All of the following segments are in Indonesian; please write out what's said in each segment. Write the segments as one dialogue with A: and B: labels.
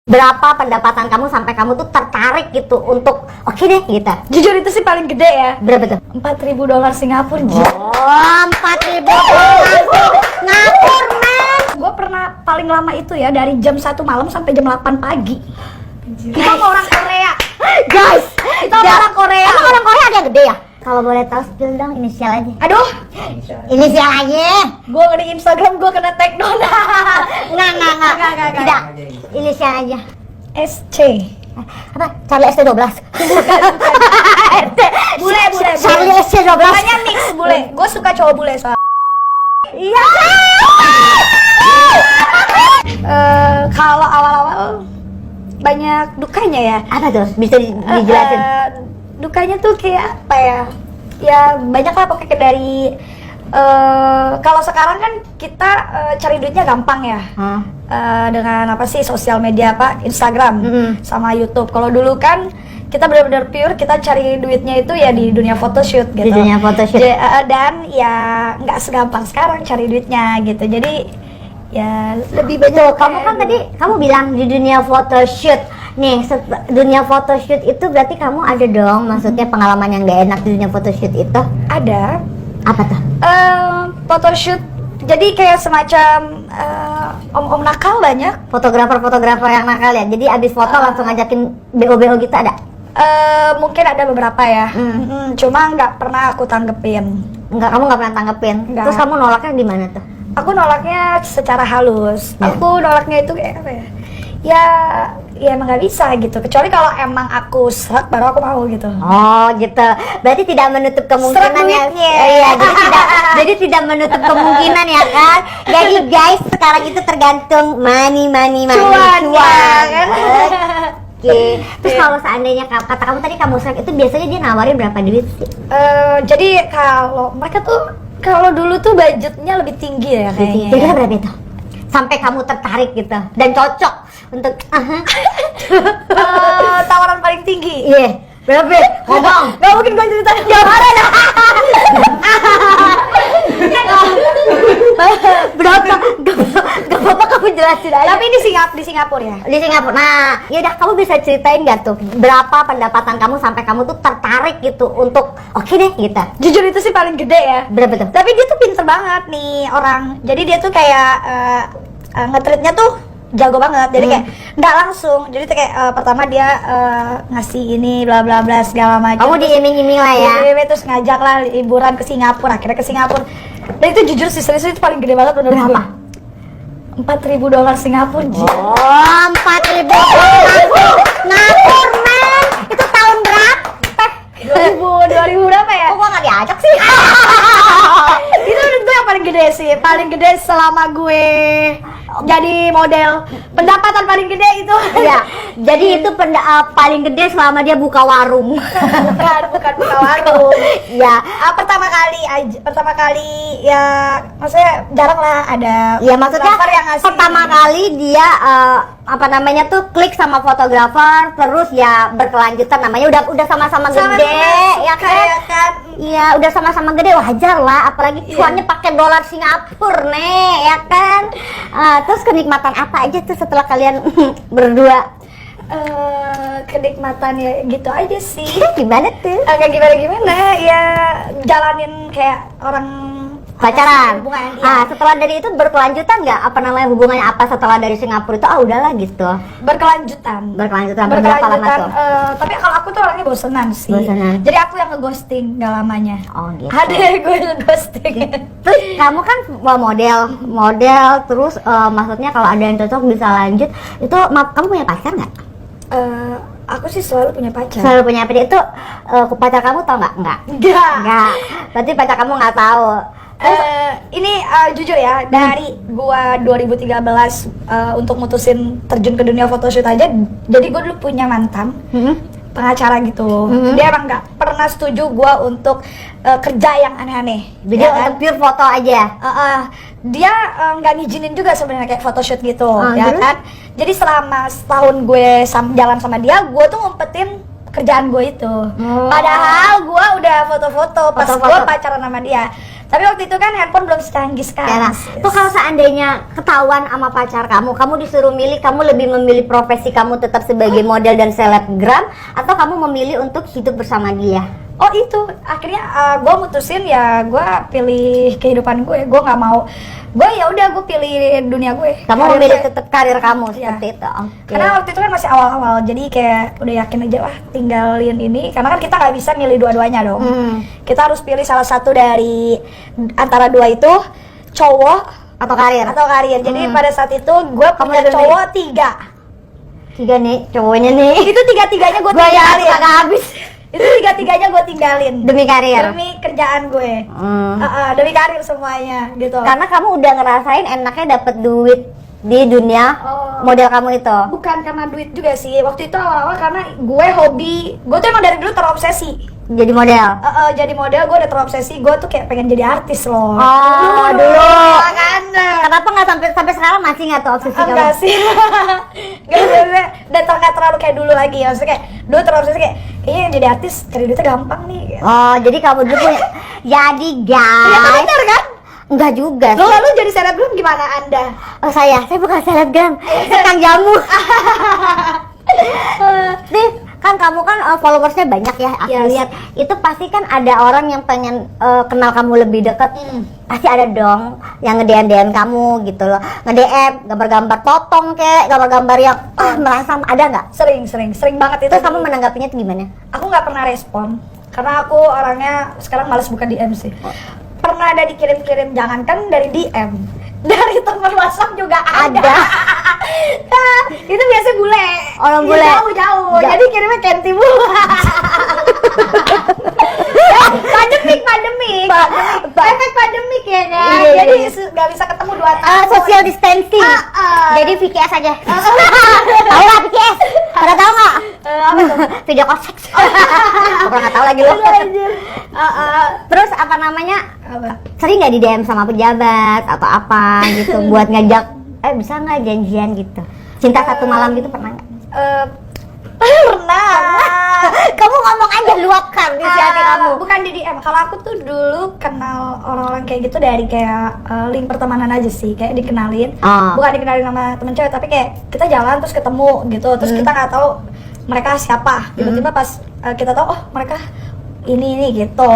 A: Berapa pendapatan kamu sampai kamu tuh tertarik gitu untuk oke deh gitu?
B: Jujur itu sih paling gede ya.
A: Berapa tuh?
B: $4.000 Singapura.
A: Oh, 4.000 ngapur men.
B: Gue pernah paling lama itu ya dari jam 1 malam sampai jam 8 pagi. Kita sama orang Korea.
A: Guys,
B: Kita sama orang Korea.
A: Emang orang Korea ada yang gede ya? Kalau boleh tahu spill dong inisial aja.
B: Aduh,
A: Inisial aja.
B: gue di Instagram gue kena tag dona.
A: Enggak. Tidak. Inisial aja.
B: SC.
A: Apa? Charlie ST12.
B: Bule.
A: Charlie ST12.
B: Makanya mix bule. Gue suka cowok bule soal.
A: Iya.
B: Kalau awal-awal banyak dukanya ya.
A: Apa tuh? Bisa dijelasin?
B: Dukanya tuh kayak apa ya? Ya banyak lah pokoknya dari kalau sekarang kan kita cari duitnya gampang ya. Dengan apa sih sosial media apa Instagram sama YouTube. Kalau dulu kan kita benar-benar pure kita cari duitnya itu ya di dunia photoshoot gitu.
A: Di dunia photoshoot.
B: Dan ya nggak segampang sekarang cari duitnya gitu. Jadi ya lebih banyak.
A: Tuh, kamu kan tadi kamu bilang di dunia photoshoot. Nih, dunia photoshoot itu berarti kamu ada dong, maksudnya pengalaman yang gak enak di dunia photoshoot itu?
B: Ada.
A: Apa tuh?
B: Photoshoot jadi kayak semacam om-om nakal banyak.
A: Fotografer yang nakal ya. Jadi abis foto langsung ngajakin BO gitu ada?
B: Mungkin ada beberapa ya. Cuma nggak pernah aku tanggepin.
A: Kamu nggak pernah tanggepin.
B: Nggak.
A: Terus kamu nolaknya di mana tuh?
B: Aku nolaknya secara halus.
A: Ya.
B: Aku nolaknya itu kayak apa ya? Ya emang nggak bisa gitu. Kecuali kalau emang aku serak baru aku mau gitu.
A: Oh gitu. Berarti tidak menutup kemungkinan ya.
B: duitnya.
A: Iya, jadi tidak menutup kemungkinan ya kan. Jadi guys, sekarang itu tergantung money.
B: Cuan, kan?
A: Oke. Terus kalau seandainya kata kamu tadi kamu serak itu biasanya dia nawarin berapa duit sih?
B: Jadi kalau mereka tuh kalau dulu tuh budgetnya lebih tinggi ya kayaknya.
A: Jadi berapa itu? Sampai kamu tertarik gitu dan cocok untuk
B: tawaran paling tinggi.
A: iya. Berapa? Ngomong.
B: Gak mungkin gue ceritain
A: Jawaban. Berapa? Gak apa-apa kamu jelasin aja.
B: Tapi di Singapura ya.
A: Di Singapura. Nah, yaudah kamu bisa ceritain gak tuh berapa pendapatan kamu sampai kamu tuh tertarik gitu untuk oke deh gitu.
B: Jujur itu sih paling gede ya.
A: Berapa tuh?
B: Tapi dia tuh pinter banget nih orang. Jadi dia tuh kayak nge-treatnya tuh jago banget. Jadi kayak nggak langsung. Jadi tuh kayak pertama dia ngasih ini bla bla bla segala macam.
A: Kamu diiming-iming lah ya.
B: Terus ngajak lah liburan ke Singapura. Akhirnya ke Singapura. Dan itu jujur sih serius itu paling gede banget menurut gue.
A: Berapa?
B: $4.000 Singapura.
A: Oh, 4.000 ngapur men. Itu tahun berapa?
B: 2000 berapa ya?
A: Kok gua gak diajak sih?
B: Itu menurut gue yang paling gede sih. Paling gede selama gue jadi model. Pendapatan paling gede itu.
A: Iya. Jadi itu paling gede selama dia buka warung.
B: bukan buka warung.
A: Iya.
B: Pertama kali ya maksudnya jarang lah ada.
A: Ya maksudnya
B: fotografer yang ngasih
A: pertama
B: ini.
A: kali dia apa namanya tuh klik sama fotografer terus ya berkelanjutan namanya udah sama-sama gede ya kan? Iya, udah sama-sama gede wajar lah apalagi cuannya pakai dolar Singapura nih ya kan. Terus kenikmatan apa aja tuh setelah kalian berdua?
B: Kenikmatan ya gitu aja sih.
A: Gimana tuh?
B: Agak gimana ya jalanin kayak orang
A: Pacaran.
B: hubungan, iya.
A: Setelah dari itu berkelanjutan nggak apa namanya hubungannya apa setelah dari Singapura itu udahlah gitu.
B: Berkelanjutan
A: Berapa lama tuh?
B: Tapi kalau aku tuh orangnya bosenan sih.
A: Bosenan.
B: Jadi aku yang nge-ghosting gak lamanya.
A: Oh gitu.
B: Ada gue nge-ghosting.
A: Terus kamu kan model terus maksudnya kalau ada yang cocok bisa lanjut itu kamu punya pacar nggak?
B: Aku sih selalu punya pacar.
A: Selalu punya pacar itu pacar kamu tau nggak? Nggak. Berarti pacar kamu nggak tahu.
B: Ini jujur ya dari gua 2013 untuk mutusin terjun ke dunia photoshoot aja. Jadi gua dulu punya mantan pengacara gitu. Dia emang nggak pernah setuju gua untuk kerja yang aneh-aneh.
A: Jadi
B: ya kan?
A: untuk pure foto aja.
B: Dia nggak ngizinin juga sebenarnya kayak photoshoot gitu, ya
A: terus?
B: kan? Jadi selama setahun gue jalan sama dia, gue tuh ngumpetin kerjaan gue itu. Padahal gue udah foto-foto pas gue pacaran sama dia. Tapi waktu itu kan handphone belum secanggih sekarang.
A: Tuh kalau seandainya ketahuan sama pacar kamu disuruh milih, kamu lebih memilih profesi kamu tetap sebagai model dan selebgram, atau kamu memilih untuk hidup bersama dia?
B: Oh itu, akhirnya gue mutusin ya gue pilih kehidupan gue nggak mau, gue ya udah gue pilih dunia gue.
A: Kamu memilih tetap karir kamu seperti itu.
B: Karena waktu itu kan masih awal-awal, jadi kayak udah yakin aja lah tinggalin ini, karena kan kita nggak bisa milih dua-duanya dong. Kita harus pilih salah satu dari antara dua itu, cowok
A: atau karir.
B: Jadi pada saat itu gue punya cowok tiga
A: nih cowoknya nih.
B: Itu tiga-tiganya gue tinggalin.
A: Gak habis.
B: Itu tiga-tiganya gue tinggalin
A: demi karir,
B: demi kerjaan gue, demi karir semuanya gitu.
A: Karena kamu udah ngerasain enaknya dapet duit di dunia model kamu itu.
B: Bukan karena duit juga sih, waktu itu awal-awal karena gue hobi, gue tuh emang dari dulu terobsesi
A: jadi model.
B: Jadi model, gue udah terobsesi, gue tuh kayak pengen jadi artis loh.
A: Dulu.
B: Kan?
A: Kenapa nggak sampai sekarang masih nggak tuh obsesi kamu?
B: Enggak sih. Dan nggak terlalu kayak dulu lagi. Maksudnya kayak dulu terobsesi kayak, iya jadi artis cari duitnya gampang nih.
A: Jadi kamu dulu punya. Jadi guys.
B: Iya bener kan?
A: Enggak juga.
B: Lo lalu jadi selebgram gimana Anda?
A: Saya bukan selebgram, saya kang jamu. Nih, kan kamu kan followersnya banyak ya, aku lihat. Itu pasti kan ada orang yang pengen kenal kamu lebih dekat. Pasti ada dong yang nge-DM kamu gitu loh. Nge-DM gambar-gambar potong kek, gambar-gambar yang merangsang, ada nggak?
B: Sering banget itu.
A: Terus kamu menanggapinya tuh gimana?
B: Aku nggak pernah respon karena aku orangnya sekarang malas buka DM sih. Pernah ada dikirim-kirim, jangankan dari DM, dari teman WhatsApp juga ada. Itu biasanya bule.
A: Orang bule.
B: Jauh. Jadi kirimnya Kenti bule. pandemik. Efek pandemik ya kan. Jadi nggak bisa ketemu 2 tahun.
A: Social distancing. Jadi VKS aja. Tahu lah VKS? Pada tahu nggak?
B: Apa tuh?
A: Video call seks. Aku nggak tahu lagi loh. Terus apa namanya? Sering nggak di DM sama pejabat atau apa gitu buat ngajak? Bisa nggak janjian gitu? Cinta satu malam gitu pernah nggak?
B: Pernah.
A: Kamu ngomong aja, luapkan isi hati kamu.
B: Bukan di DM. Kalau aku tuh dulu kenal orang-orang kayak gitu dari kayak link pertemanan aja sih, kayak dikenalin. Bukan dikenalin sama temen cewek, tapi kayak kita jalan terus ketemu gitu, terus kita nggak tahu mereka siapa. Tiba-tiba pas kita tahu, oh mereka ini gitu.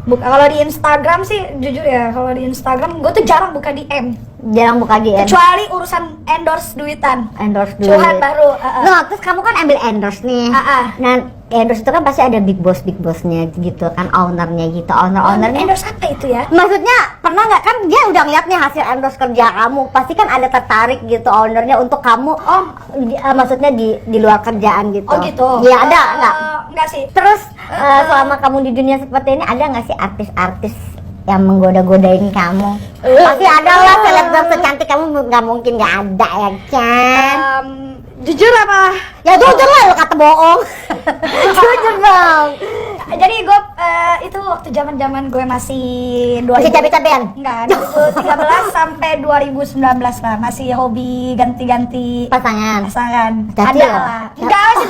B: Kalau di Instagram sih jujur ya, kalau di Instagram gue tuh jarang buka DM.
A: Jarang buka DM.
B: Kecuali urusan endorse duitan.
A: Endorse duit.
B: Cuan baru.
A: Nah, terus kamu kan ambil endorse nih. Nah, endorse itu kan pasti ada big boss-nya gitu kan, ownernya gitu. Ownernya
B: endorse apa itu ya?
A: Maksudnya pernah nggak, kan dia udah ngeliat nih hasil endorse kerja kamu, pasti kan ada tertarik gitu ownernya untuk kamu. Maksudnya di luar kerjaan gitu.
B: Oh gitu.
A: Iya, ada nggak?
B: Nggak sih.
A: Terus selama kamu di dunia seperti ini, ada nggak sih artis-artis yang menggoda-godain kamu? Pasti ada lah, selebgram secantik kamu nggak mungkin nggak ada ya kan?
B: Jujur apa?
A: Ya jujur lah, lo kata bohong. Jujur dong.
B: Jadi gue itu waktu zaman gue masih
A: Masih cabe-cabean?
B: Enggak, 2013 sampai 2019 lah, masih hobi ganti-ganti
A: pasangan.
B: Ada lah. Enggak, masih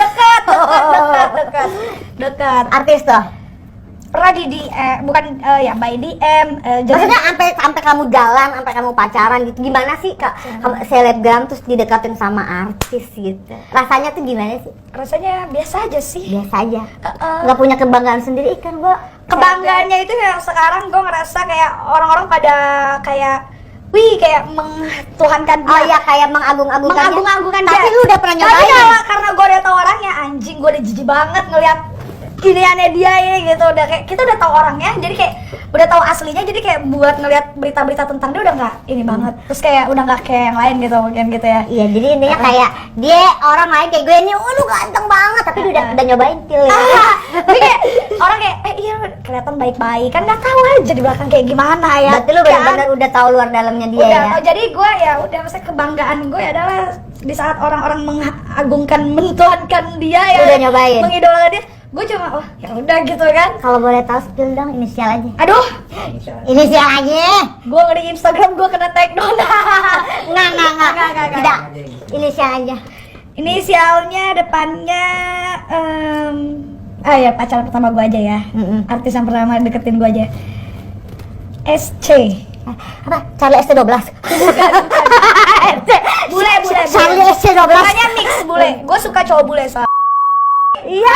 B: dekat.
A: Artis tuh?
B: Pernah di bukan ya by DM.
A: Maksudnya sampai kamu jalan, sampai kamu pacaran gitu, gimana sih kak? Selebgram terus didekatin sama artis gitu, rasanya tuh gimana sih?
B: Rasanya biasa aja sih.
A: Biasa aja. Nggak punya kebanggaan sendiri kan? Gua
B: kebanggaannya itu yang sekarang gue ngerasa kayak orang-orang pada kayak kayak mengtuhankan dia.
A: Oh iya, kayak mengagung-agungkan dia. Tapi lu udah pernah nyobain?
B: Tapi karena gue udah tau orangnya, anjing gue udah jijik banget ngeliat iniannya dia ya gitu. Udah kayak kita udah tahu orangnya, jadi kayak udah tahu aslinya, jadi kayak buat ngeliat berita-berita tentang dia udah nggak ini banget. Terus kayak udah nggak kayak yang lain gitu mungkin gitu ya. Iya,
A: jadi intinya kayak dia orang lain kayak gue nih, lu ganteng banget, tapi udah nyobain pil ya.
B: Tapi kayak orang kayak iya kelihatan baik-baik, kan nggak tahu aja di belakang kayak gimana ya.
A: Berarti lu benar-benar udah tahu luar dalamnya dia
B: udah,
A: ya.
B: Jadi gue ya udah, maksudnya kebanggaan gue adalah di saat orang-orang mengagungkan, mentuhankan dia ya.
A: Udah nyobain.
B: Mengidolakan dia. Gue cuma ya udah gitu kan.
A: Kalau boleh tahu spill dong, inisial aja.
B: Aduh,
A: inisial aja.
B: Gue di Instagram gue kena take down.
A: Nggak. Tidak, inisial aja.
B: Inisialnya depannya Ya pacar pertama gue aja ya. Artis yang pertama deketin gue aja. SC.
A: Apa? Charlie SC12.
B: Bule.
A: Charlie SC12.
B: Makanya mix bule. Gue suka cowok bule soal.
A: Iya.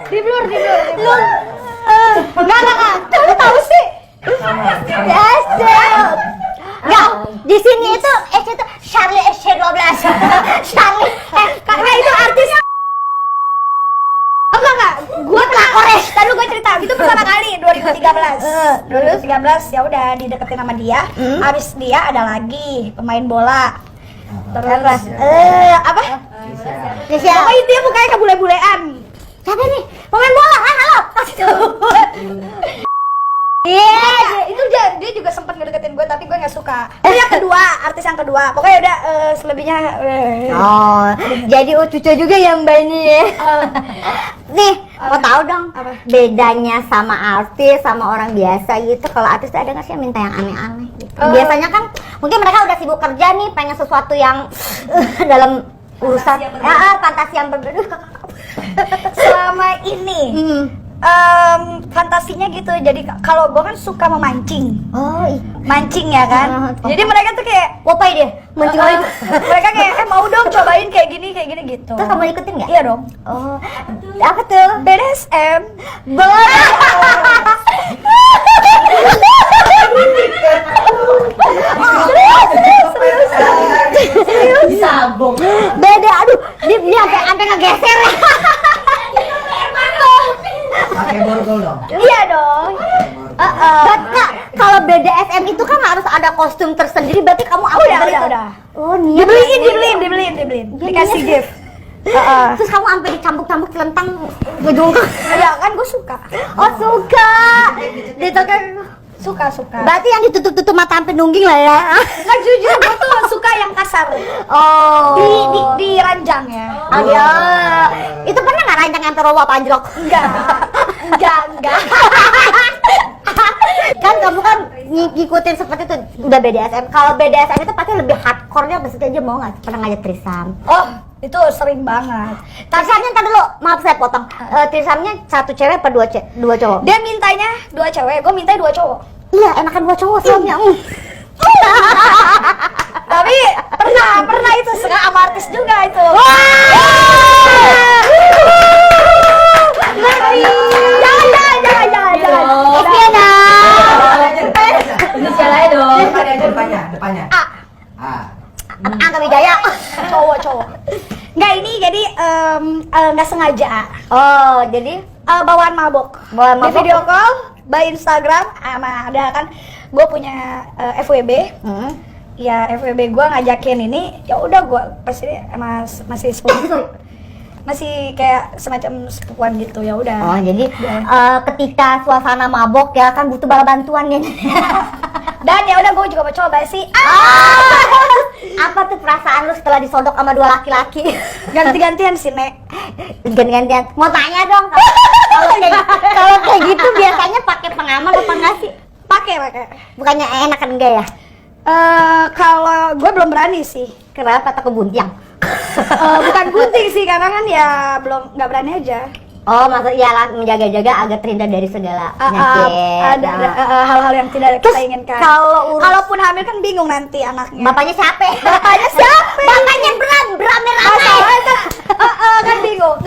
B: Di blur. Enggak. Kamu tahu sih?
A: SC. Enggak, di sini itu SC itu Charlie SC12. Charlie
B: Karena itu artis. Enggak. Gue pelakores. Tadi gue cerita, itu pertama kali 2013. 2013 ya udah dideketin sama dia. Habis dia ada lagi pemain bola. Terus apa?
A: Siapa?
B: Pokoknya dia mukanya ke bule-bulean.
A: Siapa nih? Pemain bola kan? Halo.
B: Iya, itu dia juga sempat ngedeketin gue tapi gue nggak suka. Itu yang kedua, artis yang kedua. Pokoknya udah selebihnya.
A: Oh, jadi cucu juga yang Mbak ini ya. Nih, mau tahu dong
B: Apa?
A: bedanya sama artis sama orang biasa gitu. Kalau artis tuh ada nggak sih yang minta yang aneh-aneh? Gitu? Biasanya kan mungkin mereka udah sibuk kerja nih, pengen sesuatu yang dalam urusan fantasi yang berbeda.
B: Selama ini fantasinya gitu. Jadi kalau gue kan suka memancing. Mancing ya kan. Jadi mereka tuh kayak
A: Wopai dia, mancing lagi.
B: mereka kayak mau dong cobain kayak gini gitu.
A: Terus kamu ikutin nggak?
B: Iya dong.
A: Oh, apa tuh?
B: BDSM.
A: Boleh.
C: Sabung.
A: Beda, aduh, dia sampai ngegeser.
C: Pakai borgol dong.
B: Iya dong.
A: Kak, kalau BDSM itu kan harus ada kostum tersendiri, berarti kamu apa dari itu?
B: Udah.
A: Oh, niat.
B: Dibeliin. Dikasih gift.
A: Terus kamu sampai dicambuk-cambuk celentang ngejungkak.
B: Ya kan gue suka.
A: Oh, suka. Gitu kan.
B: Suka.
A: Berarti yang ditutup-tutup mata sampai nungging lah ya.
B: Nggak jujur gue tuh suka yang kasar.
A: Oh.
B: Di ranjang ya.
A: Iya. Itu pernah nggak ranjang yang terlalu panjlok?
B: Enggak.
A: Kan kamu kan ngikutin seperti itu udah BDSM. Kalau BDSM itu pasti lebih hardcore-nya, maksudnya aja mau nggak pernah ngajak trisam?
B: Oh, itu sering banget.
A: Trisamnya ntar dulu, maaf saya potong. Trisamnya satu cewek apa dua cowok?
B: Dia mintanya 2 cewek, gue minta 2 cowok.
A: Iya, enakan 2 cowok soalnya.
B: Tapi pernah itu suka sama artis juga itu. Jangan.
A: Oke dah.
C: Inisial aja dong. Depannya.
A: Angga Wijaya.
B: Cowok. Nggak, ini jadi nggak sengaja.
A: Oh, jadi
B: Bawaan mabok.
A: Bawaan
B: Di
A: mabok.
B: video call, by Instagram, sama ada kan, gue punya FWB. Ya FWB gue ngajakin ini, ya udah gue pasti masih sepupu, masih kayak semacam sepupuan gitu, ya udah.
A: Oh, jadi ketika suasana mabok ya kan butuh bala bantuan ya.
B: Dan ya udah gue juga mau coba sih.
A: Apa tuh perasaan lu setelah disodok sama 2 laki-laki?
B: Ganti-gantian sih, Nek.
A: Ganti-gantian. Mau tanya dong, kalau kayak gitu biasanya pakai pengaman apa enggak sih?
B: Pakai.
A: Bukannya enakan enggak ya?
B: Kalau gue belum berani sih.
A: Kenapa takut buntiang?
B: Bukan gunting sih, karena kan ya nggak berani aja.
A: Oh, maksud iyalah menjaga-jaga agar terhindar dari segala penyakit.
B: Ada hal-hal yang tidak kita inginkan. Kalaupun hamil kan bingung nanti anaknya.
A: Bapaknya siapa?
B: Bapaknya siapa?
A: Bapaknya rame-rame.
B: Kan bingung.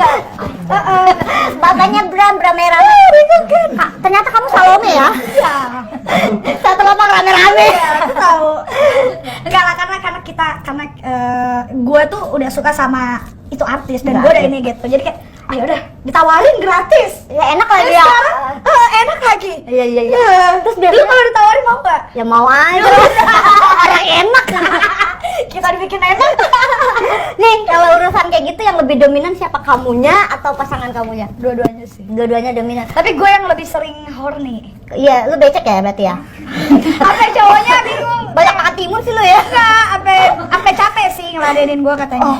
A: Bapaknya rame-rame.
B: Bingung kan?
A: Ternyata kamu Salome ya?
B: Iya.
A: Satu lapang rame-rame.
B: Aku tahu. Enggak lah, karena gue tuh udah suka sama itu artis dan gue udah ini gitu. Jadi kayak ayo udah ditawarin gratis.
A: Ya enak lagi
B: Terus
A: ya.
B: sekarang enak lagi.
A: Iya.
B: Terus
A: biasanya-
B: lu kalau ditawarin mau nggak?
A: Ya mau aja. Orang enak.
B: Kita dibikin enak.
A: Nih, kalau urusan kayak gitu yang lebih dominan siapa, kamunya atau pasangan kamunya?
B: Dua-duanya sih.
A: Dua-duanya dominan.
B: Tapi gue yang lebih sering horny.
A: Iya, lu becek ya berarti ya?
B: Sampai cowoknya bingung.
A: Banyak makan timun sih lu ya?
B: Enggak, sampai capek sih ngeladenin gue katanya.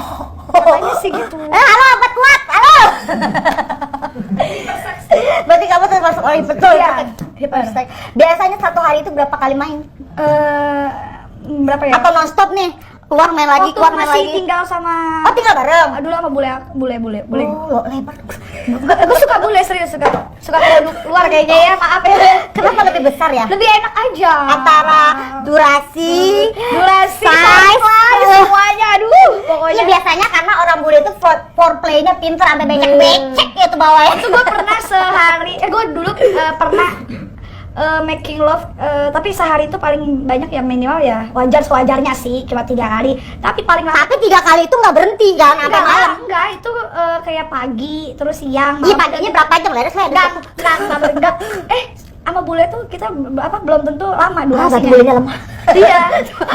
B: Katanya sih gitu.
A: Halo, obat kuat, halo. Berarti kamu termasuk orang betul.
B: Iya,
A: Biasanya satu hari itu berapa kali main?
B: berapa ya?
A: Atau nonstop nih? Keluar main lagi,
B: Waktu
A: keluar main
B: masih
A: lagi.
B: tinggal sama
A: Oh, tinggal bareng.
B: dulu sama bule.
A: Oh, lo lebar.
B: Gue suka bule, serius suka keluar kayaknya ya, maaf ya.
A: Kenapa lebih besar ya?
B: Lebih enak aja.
A: Antara durasi,
B: size, semuanya, aduh, pokoknya.
A: Iya biasanya karena orang bule itu foreplay-nya pinter sampai becek-becek gitu bawahnya.
B: Itu gue pernah sehari, gue dulu pernah making love, tapi sehari itu paling banyak ya minimal ya sewajarnya sih cuma 3 kali, tapi paling lama
A: Tapi 3 kali itu nggak berhenti kan sampai malam.
B: enggak itu kayak pagi terus siang
A: Iya
B: malam.
A: paginya berapa jam lah? Saya
B: enggak sama bule tuh kita belum tentu lama
A: berarti
B: durasinya.
A: bulenya lemah.
B: Iya,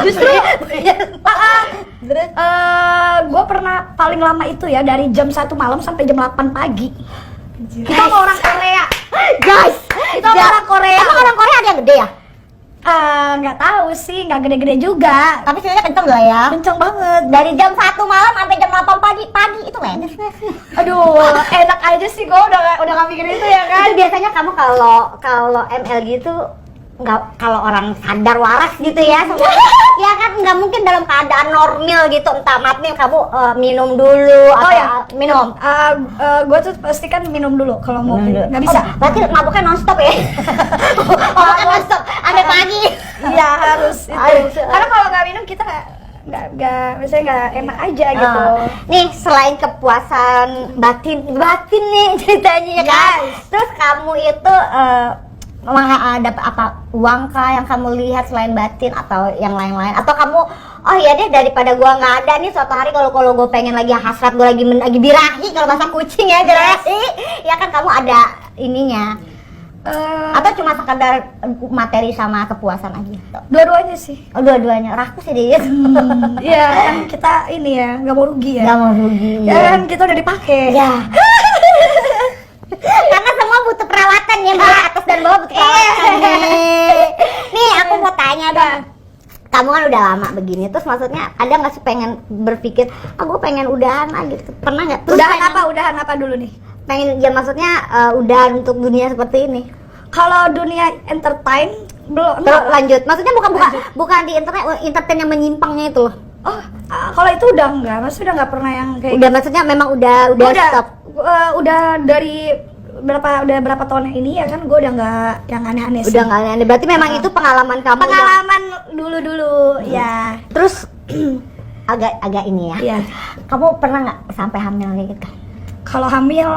B: justru gue pernah paling lama itu ya dari jam 1 malam sampai jam 8 pagi. Kita sama orang Korea.
A: Guys,
B: Itu sama orang Korea.
A: Emang orang Korea ada yang gede ya?
B: Nggak tahu sih, nggak gede-gede juga.
A: Tapi sebenarnya kenceng lah ya.
B: Kenceng banget.
A: Dari jam 1 malam sampai jam 8 pagi itu lemes nggak sih?
B: Aduh, enak aja sih, gue udah nggak mikir itu ya kan.
A: Kan biasanya kamu kalau ML gitu nggak, kalau orang sadar waras gitu ya semua ya kan nggak mungkin dalam keadaan normal gitu, entah matnya kamu minum dulu atau minum.
B: Gue tuh pasti kan minum dulu kalau mau nggak bisa.
A: Berarti mabuknya nonstop ya? Mabuknya nonstop sampai pagi.
B: Iya harus itu. Karena kalau nggak minum kita nggak misalnya nggak enak aja gitu.
A: Nih selain kepuasan batin nih ceritanya ya kan. Terus kamu itu dapat apa, uang kah yang kamu lihat selain batin atau yang lain-lain, atau kamu oh iya deh daripada gua nggak ada nih suatu hari kalau gue pengen lagi hasrat, gue lagi birahi kalau bahasa kucing ya birahi ya kan, kamu ada ininya atau cuma sekadar materi sama kepuasan aja gitu?
B: Dua-duanya sih.
A: Oh dua-duanya, rakus sih dia.
B: Iya kan kita ini ya nggak mau rugi ya.
A: Nggak mau rugi.
B: Ya kan kita udah dipakai.
A: Ya. Karena semua butuh perawatan ya mbak, atas dan bawah butuh perawatan nih aku mau tanya dong, kamu kan udah lama begini, terus maksudnya ada nggak sih pengen berpikir aku pengen udahan gitu, pernah nggak?
B: Udahan apa dulu nih?
A: Pengen ya maksudnya udahan untuk dunia seperti ini.
B: Kalau dunia entertain belum.
A: Terus lanjut, maksudnya bukan di internet, entertain yang menyimpangnya itu loh.
B: Oh, kalau itu udah enggak, maksudnya udah nggak pernah yang kayak.
A: Udah maksudnya memang udah stop.
B: Udah dari berapa tahun ini ya kan, gue udah nggak yang aneh-aneh sih.
A: Udah nggak aneh, berarti memang itu pengalaman kamu.
B: Pengalaman dulu ya.
A: Terus agak ini ya.
B: Iya.
A: Kamu pernah nggak sampai hamil gitu?
B: Kalau hamil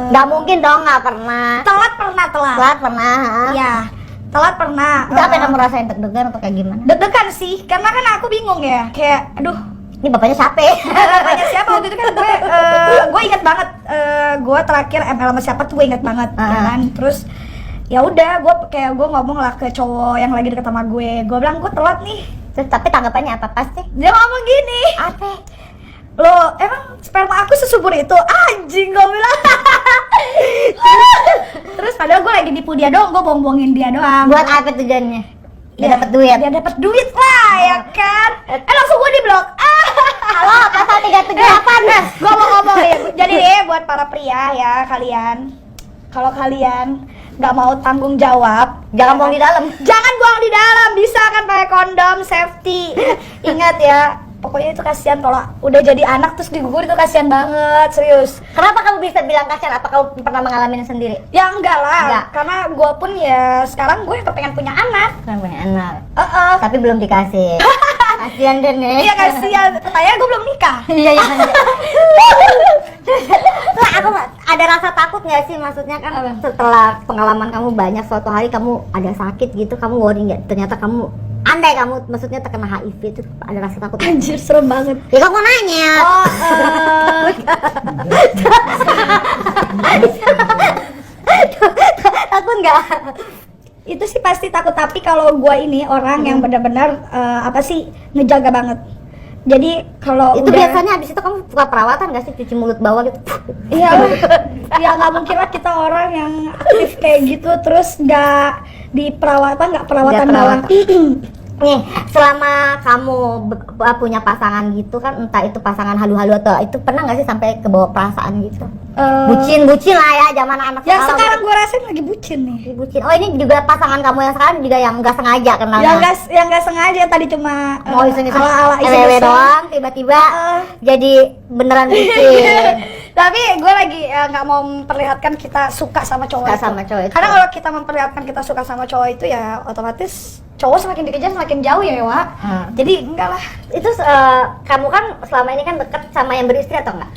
A: nggak mungkin dong, nggak pernah.
B: telat pernah. Iya, telat pernah.
A: Itu apa yang kamu rasain, deg-degan atau kayak gimana?
B: Deg-degan sih, karena kan aku bingung ya, kayak aduh.
A: Ini bapaknya siapa?
B: Bapaknya siapa waktu itu kan gue inget banget, gue terakhir ML sama siapa tuh gue inget banget, ya kan. Terus ya udah gue ngomong lah ke cowok yang lagi deket sama gue bilang gue telat nih.
A: Terus tapi tanggapannya apa pasti?
B: Dia ngomong gini,
A: Apa?
B: lo emang sperma aku sesubur itu? Anjing, gue bilang. Terus padahal gue lagi nipu dia doang, gue bohong-bohongin dia doang.
A: Buat apa tujuannya? Dia
B: Ya,
A: dapat duit.
B: dia dapat duit lah ya kan. Langsung gue di blok.
A: Halo, pasal 378.
B: Gue mau ngomong ya. Jadi deh buat para pria ya, kalian, kalau kalian nggak mau tanggung jawab,
A: Jangan buang di dalam.
B: jangan buang di dalam. Bisa kan pakai kondom, safety. Ingat ya, pokoknya itu kasihan kalau udah jadi anak terus digugur, itu kasihan banget, serius.
A: Kenapa kamu bisa bilang kasihan? Apa kamu pernah mengalaminya sendiri?
B: Ya enggak lah,
A: Enggak.
B: karena gue pun ya sekarang gue kepengen punya anak.
A: Kan punya anak. Tapi belum dikasih. Kasihan deh nih.
B: Iya kasihan, katanya gue belum nikah.
A: Iya iya. Lah aku ada rasa takut nggak sih, maksudnya kan setelah pengalaman kamu banyak, suatu hari kamu ada sakit gitu, kamu worry nggak? Ternyata kamu andai kamu maksudnya terkena HIV, itu ada rasa takut nggak?
B: Anjir, serem banget.
A: Ya kamu nanya. Takut nggak?
B: Itu sih pasti takut, tapi kalau gua ini orang yang benar-benar apa sih, ngejaga banget. Jadi kalau
A: Itu biasanya habis itu kamu suka perawatan nggak sih, cuci mulut bawah gitu?
B: iya, ya nggak mungkin lah kita orang yang aktif kayak gitu terus nggak diperawatan, nggak perawatan
A: Nggak
B: bawah.
A: Nih, selama kamu punya pasangan gitu kan, entah itu pasangan halu-halu atau itu, pernah nggak sih sampai ke bawah perasaan gitu? Bucin lah ya, zaman anak
B: Ya sekarang gue rasain lagi bucin nih.
A: Bucin. Oh, ini juga pasangan kamu yang sekarang juga yang nggak sengaja kenalnya?
B: Yang nggak sengaja, tadi cuma
A: mau iseng-iseng
B: ala-ala
A: LW doang, tiba-tiba jadi beneran bucin.
B: Tapi gue lagi nggak mau memperlihatkan kita suka sama cowok
A: Suka
B: itu.
A: sama cowok itu.
B: Karena kalau kita memperlihatkan kita suka sama cowok itu ya otomatis cowok semakin dikejar semakin jauh ya Wak. Jadi enggak lah.
A: Itu kamu kan selama ini kan deket sama yang beristri atau enggak?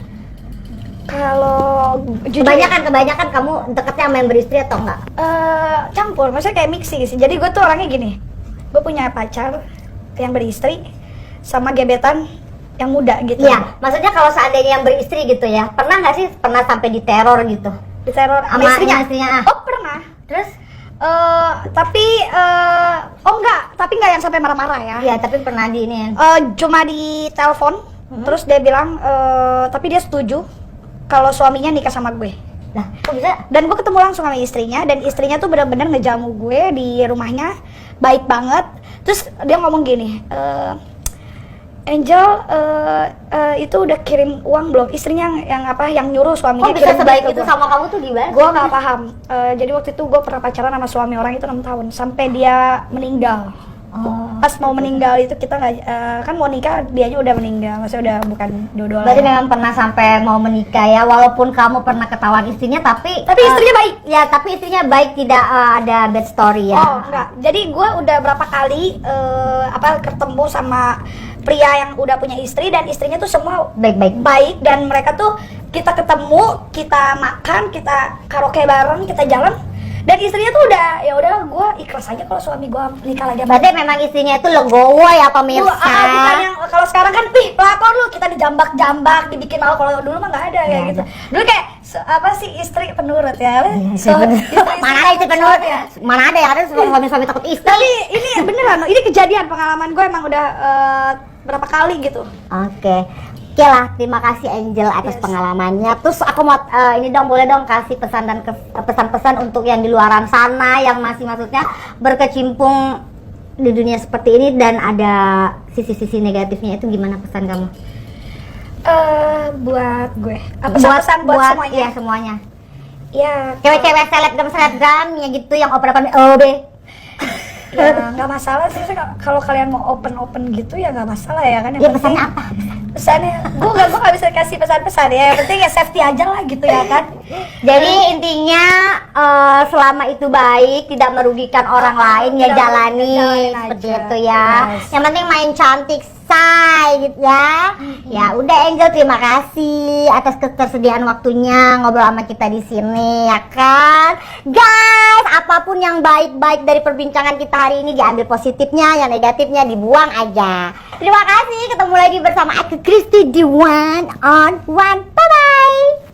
B: Kalau
A: kebanyakan kamu deketnya sama yang beristri atau enggak?
B: Campur, maksudnya kayak mixing sih. Jadi gue tuh orangnya gini, gue punya pacar yang beristri sama gebetan yang muda gitu.
A: Iya, maksudnya kalau seandainya yang beristri gitu ya, pernah nggak sih pernah sampai diteror gitu?
B: Diteror sama istrinya? Oh pernah.
A: Terus?
B: Tapi enggak yang sampai marah-marah ya.
A: Iya, tapi pernah di ini.
B: Cuma di telepon, terus dia bilang, tapi dia setuju kalau suaminya nikah sama gue.
A: Nah, kok bisa?
B: Dan gue ketemu langsung sama istrinya, dan istrinya tuh benar-benar ngejamu gue di rumahnya, baik banget. Terus dia ngomong gini, Angel, itu udah kirim uang belum? Istrinya yang nyuruh suaminya
A: kok bisa
B: kirim
A: sebaik
B: ke
A: itu
B: gua.
A: sama kamu tuh gimana?
B: Gue nggak paham. Jadi waktu itu gue pernah pacaran sama suami orang itu 6 tahun sampai dia meninggal. Pas mau meninggal itu kita nggak kan mau nikah, dia aja udah meninggal, maksudnya udah bukan jodoh
A: Berarti
B: lagi.
A: memang pernah sampai mau menikah ya, walaupun kamu pernah ketahuan istrinya, tapi
B: istrinya baik.
A: Ya, tapi istrinya baik, tidak ada bad story ya.
B: Oh enggak. Jadi gue udah berapa kali ketemu sama pria yang udah punya istri, dan istrinya tuh semua baik, dan mereka tuh kita ketemu, kita makan, kita karaoke bareng, kita jalan, dan istrinya tuh udah ya udah gue ikhlas aja kalau suami gue nikah lagi.
A: Berarti memang istrinya itu legowo ya pemirsa.
B: Bukan yang kalau sekarang kan pelakor lu, kita dijambak-jambak, dibikin malu. Kalau dulu mah nggak ada kayak gitu. Dulu kayak istri penurut ya.
A: Mana ada istri penurut ya? Mana ada yang ada suami-suami takut istri.
B: Tapi ini beneran, ini kejadian, pengalaman gue emang udah berapa kali gitu.
A: Oke lah, terima kasih Angel atas pengalamannya. Terus aku mau ini dong, boleh dong kasih pesan dan pesan-pesan untuk yang di luaran sana yang masih maksudnya berkecimpung di dunia seperti ini dan ada sisi-sisi negatifnya, itu gimana pesan kamu?
B: Buat gue. Pesan buat semuanya.
A: Iya, semuanya.
B: Ya,
A: Cewek-cewek selebgram ya gitu yang oper-oper OB.
B: Ya nggak masalah sih, kalau kalian mau open gitu ya nggak masalah ya kan.
A: Ya pesannya apa?
B: Pesannya gue nggak bisa kasih pesan-pesan ya, yang penting ya safety aja lah gitu ya kan.
A: Jadi intinya selama itu baik, tidak merugikan orang lain ya jalani seperti
B: aja.
A: itu ya.
B: Yes.
A: Yang penting main cantik say gitu ya. Ya udah Angel, terima kasih atas ketersediaan waktunya ngobrol sama kita di sini ya kan. Guys, apapun yang baik-baik dari perbincangan kita hari ini diambil positifnya, yang negatifnya dibuang aja. Terima kasih, ketemu lagi bersama aku Kristi di One on One. Bye bye.